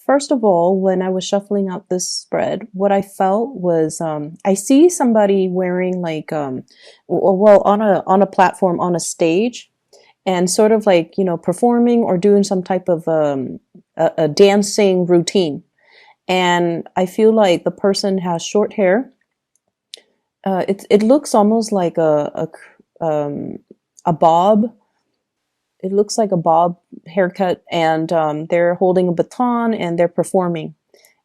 First of all, when I was shuffling out this spread, what I felt was I see somebody wearing like well on a platform on a stage and sort of like, performing or doing some type of a dancing routine. And I feel like the person has short hair. It looks almost like a bob. It looks like a bob haircut, and they're holding a baton and they're performing.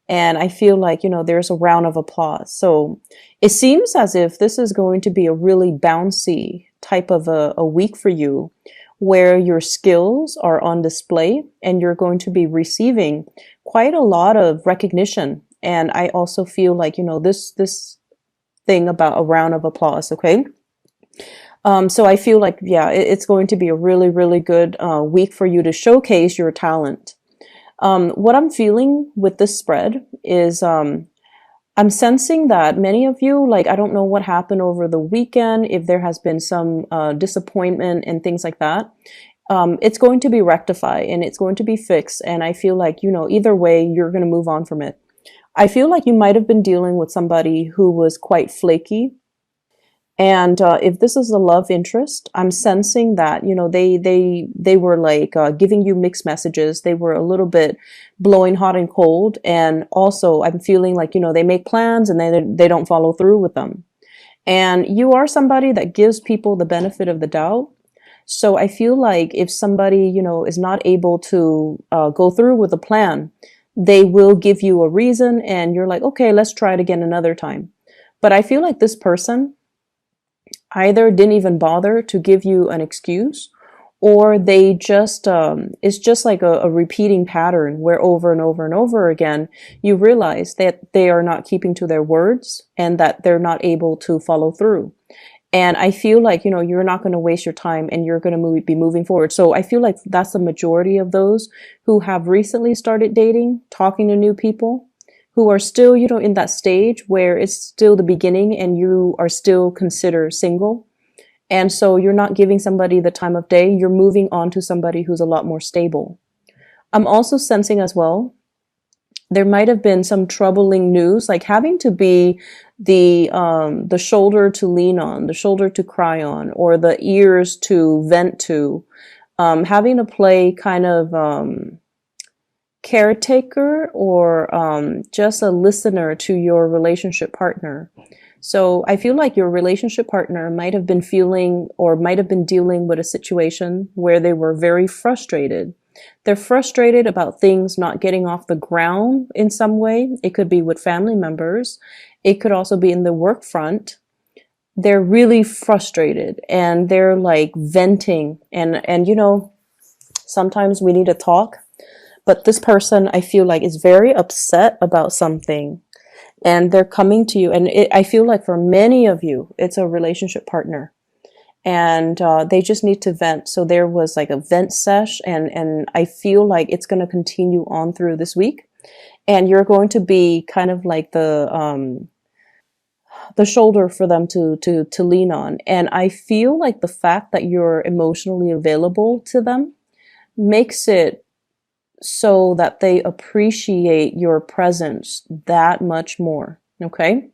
And I feel like, there's a round of applause. So it seems as if this is going to be a really bouncy type of a week for you, where your skills are on display and you're going to be receiving quite a lot of recognition. And I also feel like, this thing about a round of applause. Okay. So I feel like, yeah, it's going to be a really, really good week for you to showcase your talent. What I'm feeling with this spread is I'm sensing that many of you, like, I don't know what happened over the weekend, if there has been some disappointment and things like that. It's going to be rectified and it's going to be fixed. And I feel like, either way, you're going to move on from it. I feel like you might have been dealing with somebody who was quite flaky. And if this is a love interest, I'm sensing that, they were like giving you mixed messages. They were a little bit blowing hot and cold. And also I'm feeling like, they make plans and they don't follow through with them. And you are somebody that gives people the benefit of the doubt. So I feel like if somebody, is not able to go through with a plan, they will give you a reason and you're like, okay, let's try it again another time. But I feel like this person either didn't even bother to give you an excuse, or they just, it's just like a repeating pattern where over and over and over again, you realize that they are not keeping to their words and that they're not able to follow through. And I feel like, you're not going to waste your time and you're going to be moving forward. So I feel like that's the majority of those who have recently started dating, talking to new people, who are still, in that stage where it's still the beginning and you are still considered single. And so you're not giving somebody the time of day. You're moving on to somebody who's a lot more stable. I'm also sensing as well, there might have been some troubling news, like having to be the shoulder to lean on, the shoulder to cry on, or the ears to vent to, having to play kind of, caretaker or just a listener to your relationship partner. So I feel like your relationship partner might have been feeling or might have been dealing with a situation where they were very frustrated. They're frustrated about things not getting off the ground in some way. It could be with family members. It could also be in the work front. They're really frustrated and they're like venting and sometimes we need to talk. But this person, I feel like, is very upset about something and they're coming to you. And I feel like for many of you, it's a relationship partner and they just need to vent. So there was like a vent sesh and I feel like it's going to continue on through this week. And you're going to be kind of like the shoulder for them to lean on. And I feel like the fact that you're emotionally available to them makes it so that they appreciate your presence that much more. Okay.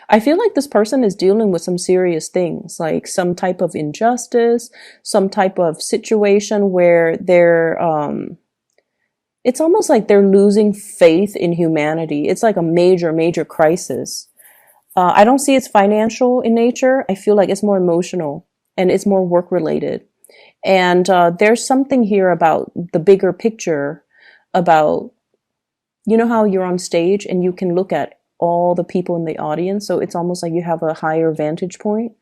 I feel like this person is dealing with some serious things, like some type of injustice, some type of situation where they're, it's almost like they're losing faith in humanity. It's like a major, major crisis. I don't see it's financial in nature. I feel like it's more emotional and it's more work related. And there's something here about the bigger picture about, how you're on stage and you can look at all the people in the audience. So it's almost like you have a higher vantage point.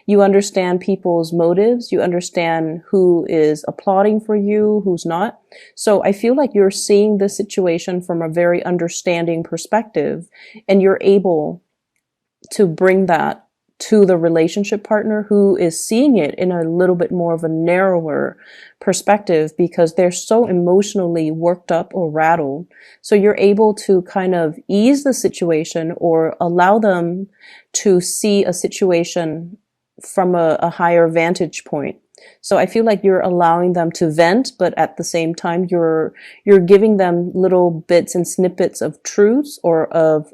You understand people's motives. You understand who is applauding for you, who's not. So I feel like you're seeing the situation from a very understanding perspective and you're able to bring that to the relationship partner who is seeing it in a little bit more of a narrower perspective because they're so emotionally worked up or rattled. So you're able to kind of ease the situation or allow them to see a situation from a higher vantage point. So I feel like you're allowing them to vent, but at the same time, you're giving them little bits and snippets of truths or of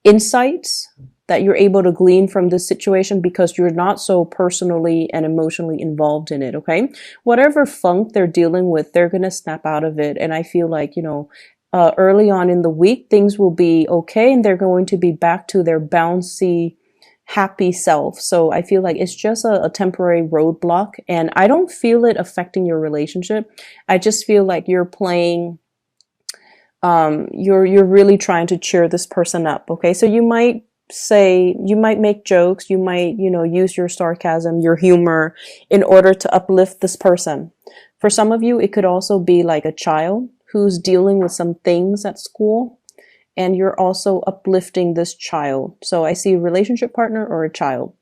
insights that you're able to glean from this situation because you're not so personally and emotionally involved in it. Okay. Whatever funk they're dealing with, they're going to snap out of it. And I feel like, early on in the week, things will be okay and they're going to be back to their bouncy, happy self. So I feel like it's just a temporary roadblock and I don't feel it affecting your relationship. I just feel like you're playing, you're really trying to cheer this person up. Okay. So you might make jokes, you might, use your sarcasm, your humor in order to uplift this person. For some of you, it could also be like a child who's dealing with some things at school and you're also uplifting this child. So I see a relationship partner or a child.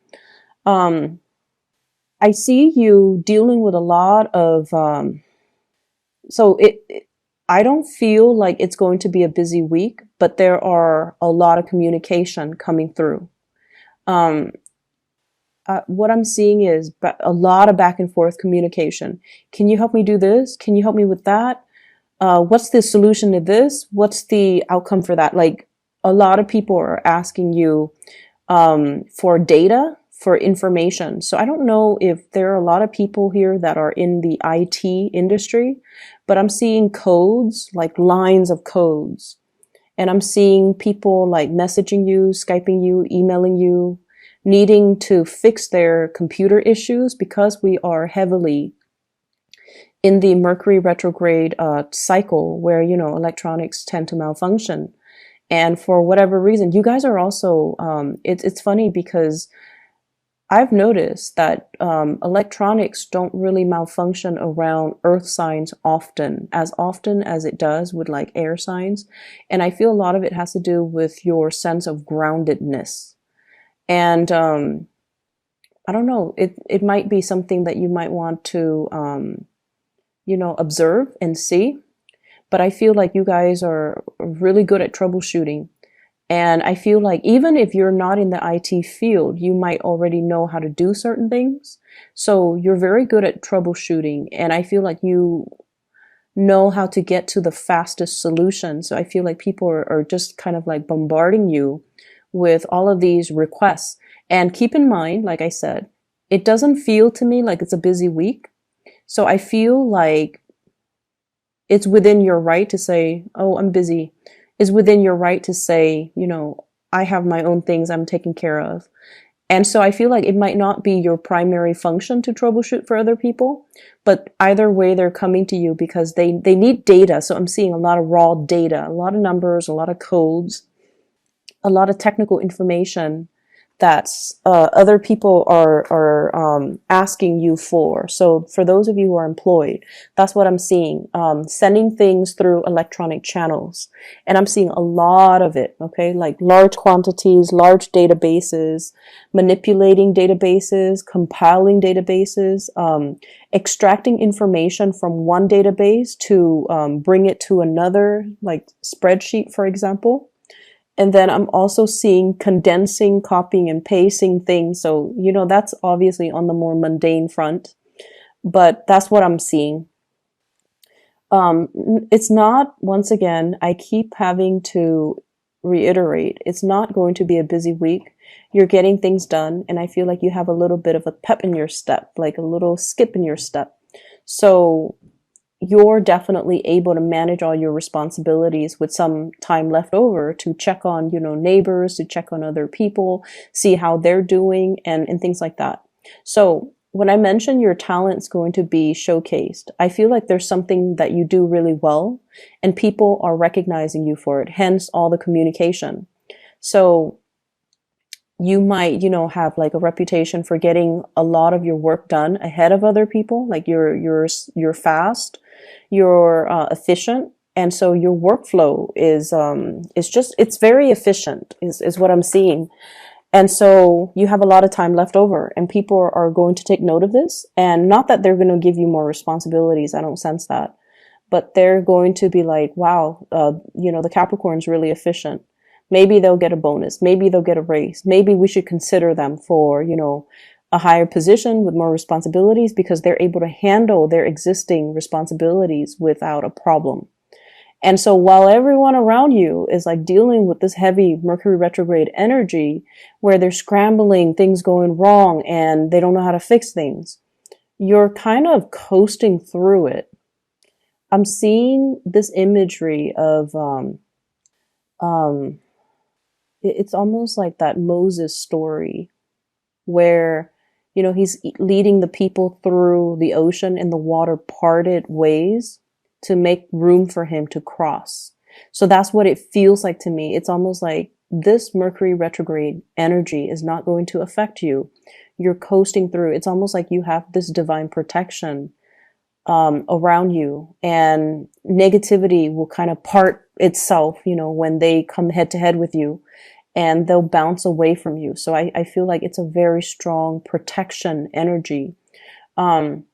I see you dealing with a lot of, so I don't feel like it's going to be a busy week, but there are a lot of communication coming through. What I'm seeing is a lot of back and forth communication. Can you help me do this? Can you help me with that? What's the solution to this? What's the outcome for that? Like a lot of people are asking you for data, for information. So I don't know if there are a lot of people here that are in the IT industry, but I'm seeing codes, like lines of codes. And I'm seeing people like messaging you, Skyping you, emailing you, needing to fix their computer issues because we are heavily in the Mercury retrograde cycle where, electronics tend to malfunction. And for whatever reason, you guys are also, it's funny because I've noticed that electronics don't really malfunction around earth signs often as it does with like air signs. And I feel a lot of it has to do with your sense of groundedness. And I don't know, it might be something that you might want to, observe and see. But I feel like you guys are really good at troubleshooting. And I feel like even if you're not in the IT field, you might already know how to do certain things. So you're very good at troubleshooting. And I feel like you know how to get to the fastest solution. So I feel like people are just kind of like bombarding you with all of these requests. And keep in mind, like I said, it doesn't feel to me like it's a busy week. So I feel like it's within your right to say, oh, I'm busy. It's within your right to say, I have my own things I'm taking care of. And so I feel like it might not be your primary function to troubleshoot for other people, but either way, they're coming to you because they need data. So I'm seeing a lot of raw data, a lot of numbers, a lot of codes, a lot of technical information that other people are asking you for. So for those of you who are employed, that's what I'm seeing. Sending things through electronic channels. And I'm seeing a lot of it, okay? Like large quantities, large databases, manipulating databases, compiling databases, extracting information from one database to bring it to another, like spreadsheet, for example. And then I'm also seeing condensing, copying, and pasting things. So, that's obviously on the more mundane front, but that's what I'm seeing. It's not, once again, I keep having to reiterate, it's not going to be a busy week. You're getting things done, and I feel like you have a little bit of a pep in your step, like a little skip in your step. So you're definitely able to manage all your responsibilities with some time left over to check on, neighbors, to check on other people, see how they're doing and things like that. So when I mention your talent's going to be showcased, I feel like there's something that you do really well and people are recognizing you for it, hence all the communication. So you might, have like a reputation for getting a lot of your work done ahead of other people. Like you're fast, you're efficient, and so your workflow is it's very efficient is what I'm seeing. And so you have a lot of time left over, and people are going to take note of this. And not that they're going to give you more responsibilities. I don't sense that, but they're going to be like, wow, the Capricorn's really efficient. Maybe they'll get a bonus. Maybe they'll get a raise. Maybe we should consider them for, a higher position with more responsibilities because they're able to handle their existing responsibilities without a problem. And so while everyone around you is like dealing with this heavy Mercury retrograde energy where they're scrambling, things going wrong, and they don't know how to fix things, you're kind of coasting through it. I'm seeing this imagery of, um, it's almost like that Moses story where, you know, he's leading the people through the ocean and the water parted ways to make room for him to cross. So that's what it feels like to me. It's almost like this Mercury retrograde energy is not going to affect you. You're coasting through. It's almost like you have this divine protection around you, and negativity will kind of part itself, you know, when they come head to head with you, and they'll bounce away from you. So I feel like it's a very strong protection energy. Um,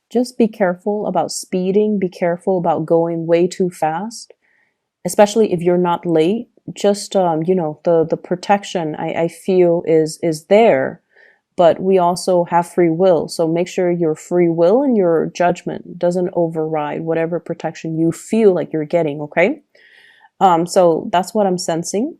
just be careful about speeding, be careful about going way too fast, especially if you're not late. Just, you know, the protection I feel is there, but we also have free will. So make sure your free will and your judgment doesn't override whatever protection you feel like you're getting. Okay. So that's what I'm sensing.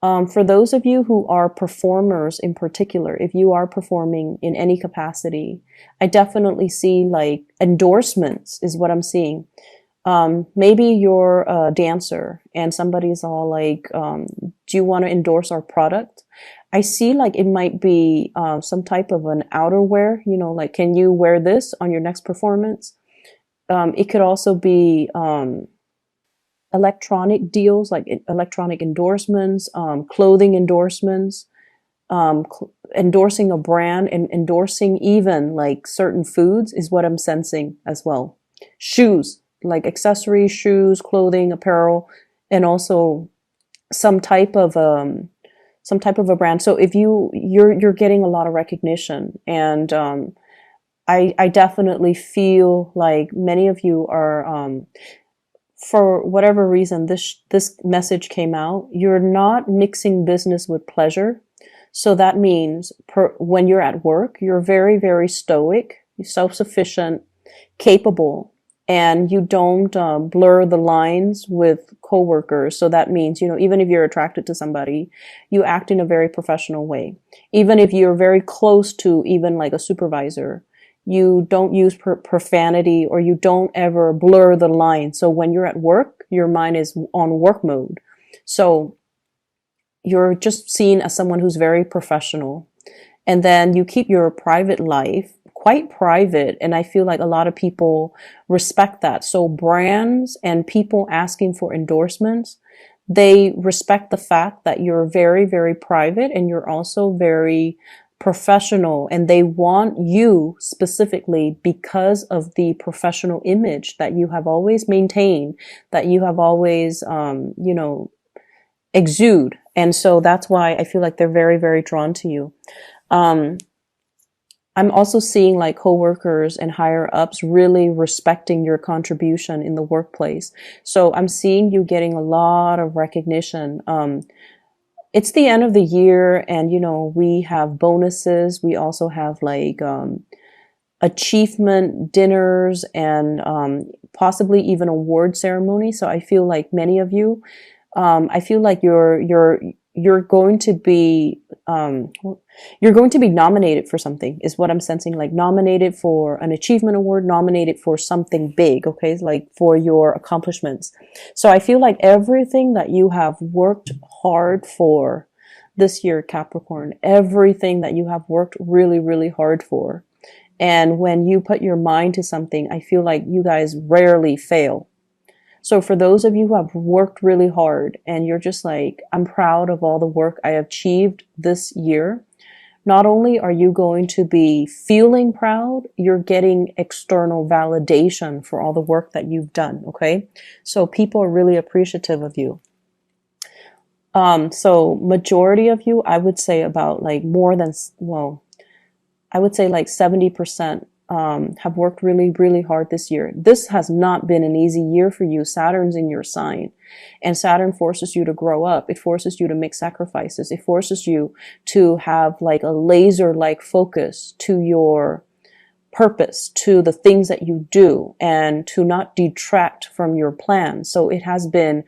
For those of you who are performers in particular, if you are performing in any capacity, I definitely see like endorsements is what I'm seeing. Maybe you're a dancer and somebody's all like, do you want to endorse our product? I see like it might be some type of an outerwear, you know, like, can you wear this on your next performance? It could also be electronic deals, like electronic endorsements, clothing endorsements, endorsing a brand, and endorsing even like certain foods is what I'm sensing as well. Shoes, like accessories, shoes, clothing, apparel, and also some type of a brand. So if you're getting a lot of recognition, and I definitely feel like many of you are, for whatever reason, this message came out. You're not mixing business with pleasure. So that means when you're at work, you're very, very stoic, self-sufficient, capable, and you don't blur the lines with coworkers. So that means, you know, even if you're attracted to somebody, you act in a very professional way. Even if you're very close to even like a supervisor, you don't use profanity, or you don't ever blur the line. So when you're at work, your mind is on work mode. So you're just seen as someone who's very professional. And then you keep your private life quite private. And I feel like a lot of people respect that. So brands and people asking for endorsements, they respect the fact that you're very, very private, and you're also very professional, and they want you specifically because of the professional image that you have always maintained, that you have always, you know, exude. And so that's why I feel like they're very, very drawn to you. I'm also seeing like coworkers and higher ups really respecting your contribution in the workplace. So I'm seeing you getting a lot of recognition. It's the end of the year, and you know, we have bonuses. We also have like achievement dinners, and possibly even award ceremony. So I feel like many of you, I feel like you're going to be nominated for something, is what I'm sensing. Like nominated for an achievement award, nominated for something big. Okay, like for your accomplishments. So I feel like everything that you have worked hard for this year, Capricorn, everything that you have worked really, really hard for, and when you put your mind to something, I feel like you guys rarely fail. So for those of you who have worked really hard and you're just like, I'm proud of all the work I achieved this year, not only are you going to be feeling proud, you're getting external validation for all the work that you've done. Okay. So people are really appreciative of you. So majority of you, I would say about like more than, well, I would say like 70% have worked really, really hard this year. This has not been an easy year for you. Saturn's in your sign, and Saturn forces you to grow up. It forces you to make sacrifices. It forces you to have like a laser-like focus to your purpose, to the things that you do, and to not detract from your plan. So it has been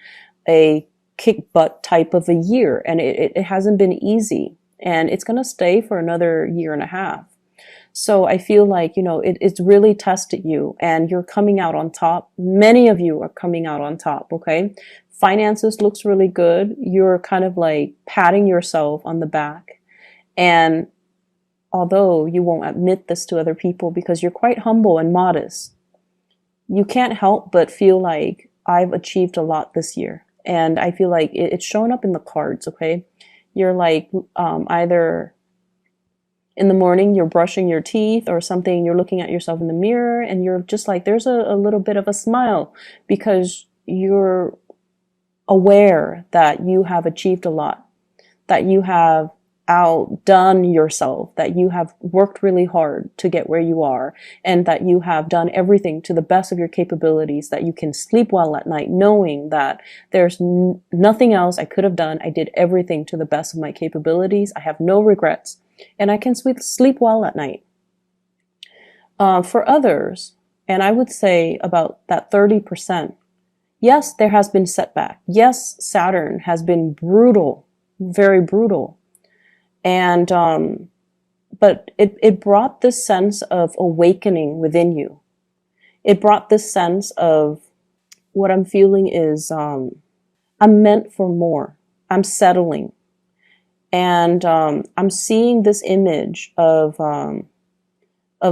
a kick butt type of a year, and it hasn't been easy, and it's going to stay for another year and a half. So I feel like, it's really tested you, and you're coming out on top. Many of you are coming out on top. Okay. Finances looks really good. You're kind of like patting yourself on the back. And although you won't admit this to other people because you're quite humble and modest, you can't help but feel like I've achieved a lot this year. And I feel like it's showing up in the cards. Okay. You're like, either in the morning, you're brushing your teeth or something, you're looking at yourself in the mirror, and you're just like, there's a little bit of a smile because you're aware that you have achieved a lot, that you have outdone yourself, that you have worked really hard to get where you are, and that you have done everything to the best of your capabilities, that you can sleep well at night knowing that there's nothing else I could have done. I did everything to the best of my capabilities. I have no regrets. And I can sleep well at night. For others, and I would say about that 30%, yes, there has been setback. Yes, Saturn has been brutal, very brutal. And, but it brought this sense of awakening within you. It brought this sense of what I'm feeling is, I'm meant for more. I'm settling. And I'm seeing this image of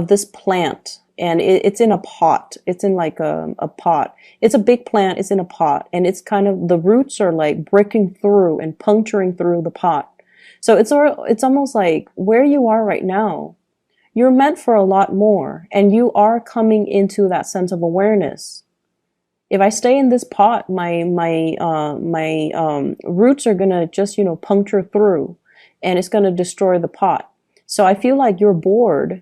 this plant, and it's in a pot. It's in like a pot. It's a big plant. It's in a pot, and it's kind of, the roots are like breaking through and puncturing through the pot. So it's almost like where you are right now, you're meant for a lot more, and you are coming into that sense of awareness. If I stay in this pot, my roots are gonna just, puncture through, and it's gonna destroy the pot. So I feel like you're bored.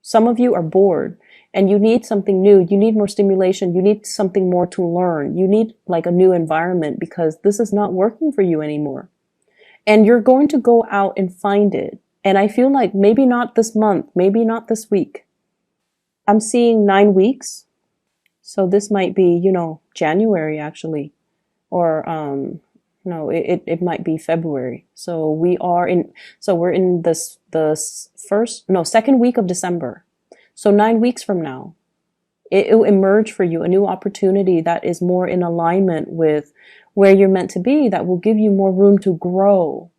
Some of you are bored, and you need something new. You need more stimulation. You need something more to learn. You need like a new environment because this is not working for you anymore. And you're going to go out and find it. And I feel like maybe not this month, maybe not this week. I'm seeing 9 weeks. So this might be, January actually, or no, it might be February. So we're in second week of December. So 9 weeks from now, it will emerge for you a new opportunity that is more in alignment with where you're meant to be, that will give you more room to grow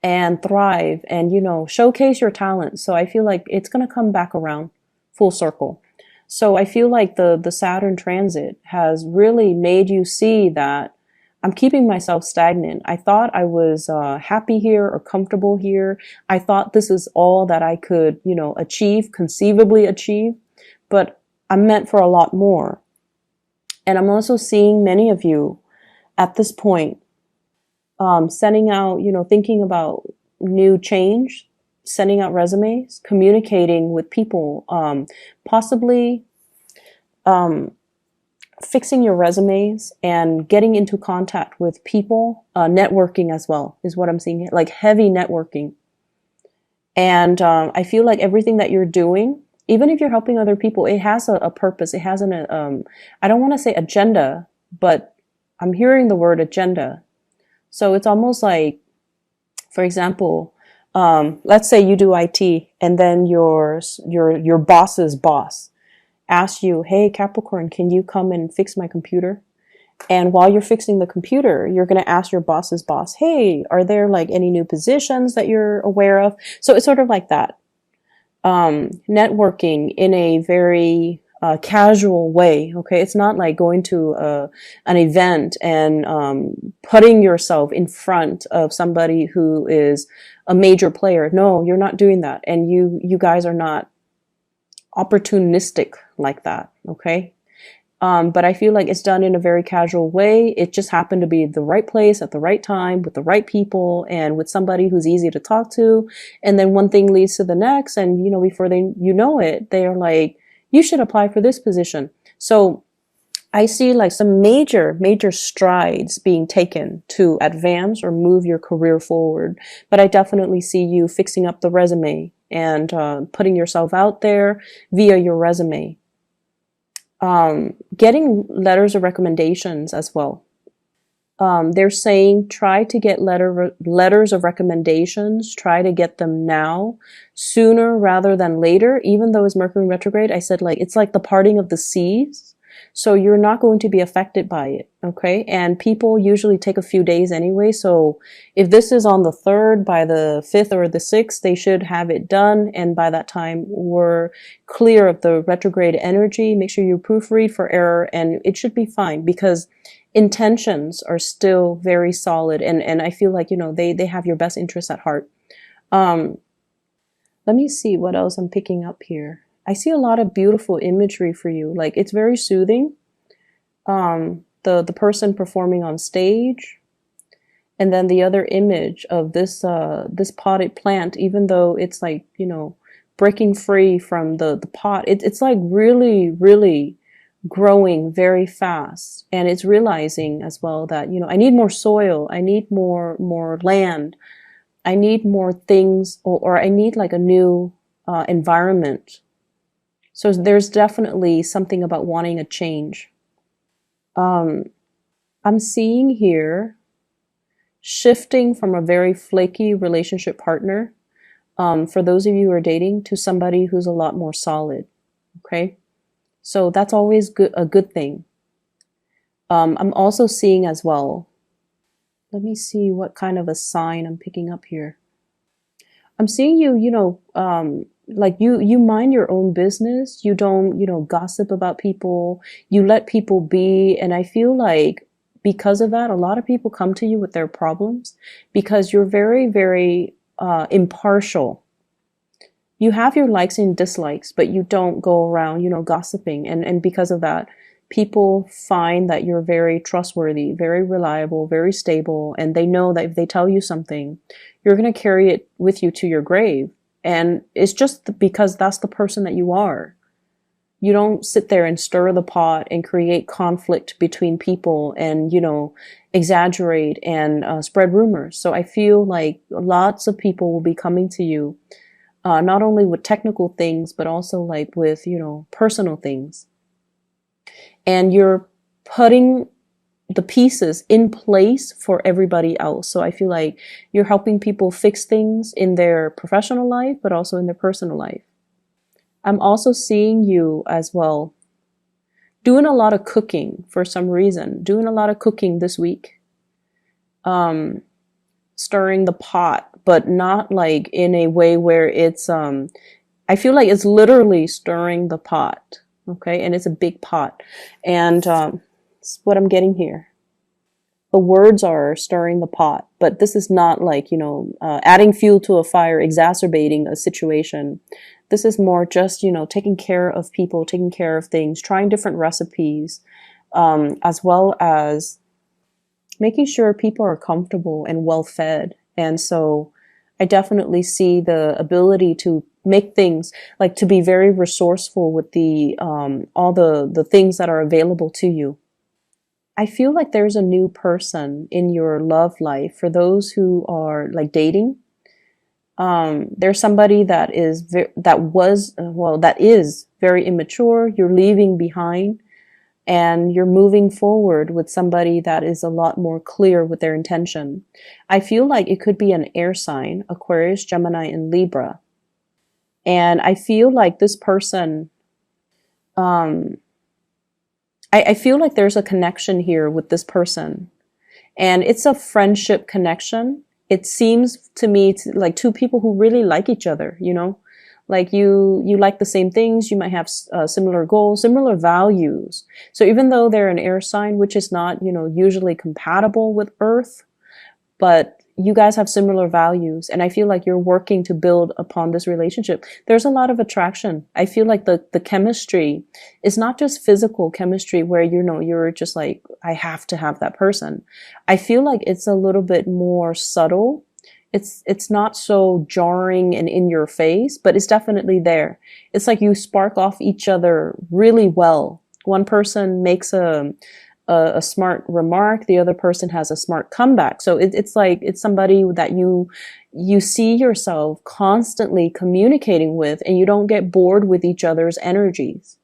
and thrive and, showcase your talent. So I feel like it's going to come back around full circle. So I feel like the Saturn transit has really made you see that I'm keeping myself stagnant. I thought I was happy here or comfortable here. I thought this is all that I could, conceivably achieve, but I'm meant for a lot more. And I'm also seeing many of you at this point, sending out, thinking about new change, sending out resumes, communicating with people, possibly fixing your resumes and getting into contact with people, networking as well is what I'm seeing, like heavy networking. And I feel like everything that you're doing, even if you're helping other people, it has a purpose. It has I don't want to say agenda, but I'm hearing the word agenda. So it's almost like, for example, let's say you do IT, and then your boss's boss asks you, "Hey, Capricorn, can you come and fix my computer?" And while you're fixing the computer, you're going to ask your boss's boss, "Hey, are there like any new positions that you're aware of?" So it's sort of like that. Networking in a very casual way. Okay. It's not like going to an event and putting yourself in front of somebody who is a major player. No, you're not doing that. And you guys are not opportunistic like that. Okay. But I feel like it's done in a very casual way. It just happened to be the right place at the right time with the right people and with somebody who's easy to talk to. And then one thing leads to the next. And, before you know it, they are like, you should apply for this position. So I see like some major, major strides being taken to advance or move your career forward. But I definitely see you fixing up the resume and putting yourself out there via your resume. Getting letters of recommendations as well. They're saying try to get letters of recommendations, try to get them now, sooner rather than later. Even though it's Mercury retrograde, I said like it's like the parting of the seas. So you're not going to be affected by it, okay? And people usually take a few days anyway. So if this is on the 3rd, by the 5th or the 6th, they should have it done. And by that time, we're clear of the retrograde energy. Make sure you proofread for error, and it should be fine because intentions are still very solid. And I feel like, they have your best interests at heart. Let me see what else I'm picking up here. I see a lot of beautiful imagery for you. Like it's very soothing. The person performing on stage, and then the other image of this potted plant, even though it's like, breaking free from the pot, it's like really, really growing very fast. And it's realizing as well that, I need more soil. I need more land. I need more things, or I need like a new environment. So there's definitely something about wanting a change. I'm seeing here shifting from a very flaky relationship partner, for those of you who are dating, to somebody who's a lot more solid. Okay. So that's always a good thing. I'm also seeing as well, let me see what kind of a sign I'm picking up here. I'm seeing you, like you mind your own business. You don't, gossip about people. You let people be. And I feel like because of that, a lot of people come to you with their problems because you're very, very impartial. You have your likes and dislikes, but you don't go around, gossiping. And because of that, people find that you're very trustworthy, very reliable, very stable. And they know that if they tell you something, you're going to carry it with you to your grave. And it's just because that's the person that you are. You don't sit there and stir the pot and create conflict between people and, exaggerate and spread rumors. So I feel like lots of people will be coming to you, not only with technical things, but also like with, personal things. And you're putting the pieces in place for everybody else. So I feel like you're helping people fix things in their professional life, but also in their personal life. I'm also seeing you as well doing a lot of cooking for some reason, doing a lot of cooking this week, stirring the pot, but not like in a way where it's, I feel like it's literally stirring the pot. Okay. And it's a big pot. And, it's what I'm getting here. The words are stirring the pot, but this is not like, adding fuel to a fire, exacerbating a situation. This is more just, taking care of people, taking care of things, trying different recipes, as well as making sure people are comfortable and well fed. And so I definitely see the ability to make things, like to be very resourceful with the all the things that are available to you. I feel like there's a new person in your love life for those who are like dating. There's somebody that is that is very immature. You're leaving behind and you're moving forward with somebody that is a lot more clear with their intention. I feel like it could be an air sign, Aquarius, Gemini, and Libra. And I feel like this person, I feel like there's a connection here with this person, and it's a friendship connection. It seems to me like two people who really like each other, like you like the same things. You might have similar goals, similar values. So even though they're an air sign, which is not, usually compatible with Earth, but you guys have similar values, and I feel like you're working to build upon this relationship. There's a lot of attraction. I feel like the chemistry is not just physical chemistry where, you know, you're just like, I have to have that person. I feel like it's a little bit more subtle. It's not so jarring and in your face, but it's definitely there. It's like you spark off each other really well. One person makes a smart remark, the other person has a smart comeback. So it's like it's somebody that you see yourself constantly communicating with, and you don't get bored with each other's energies.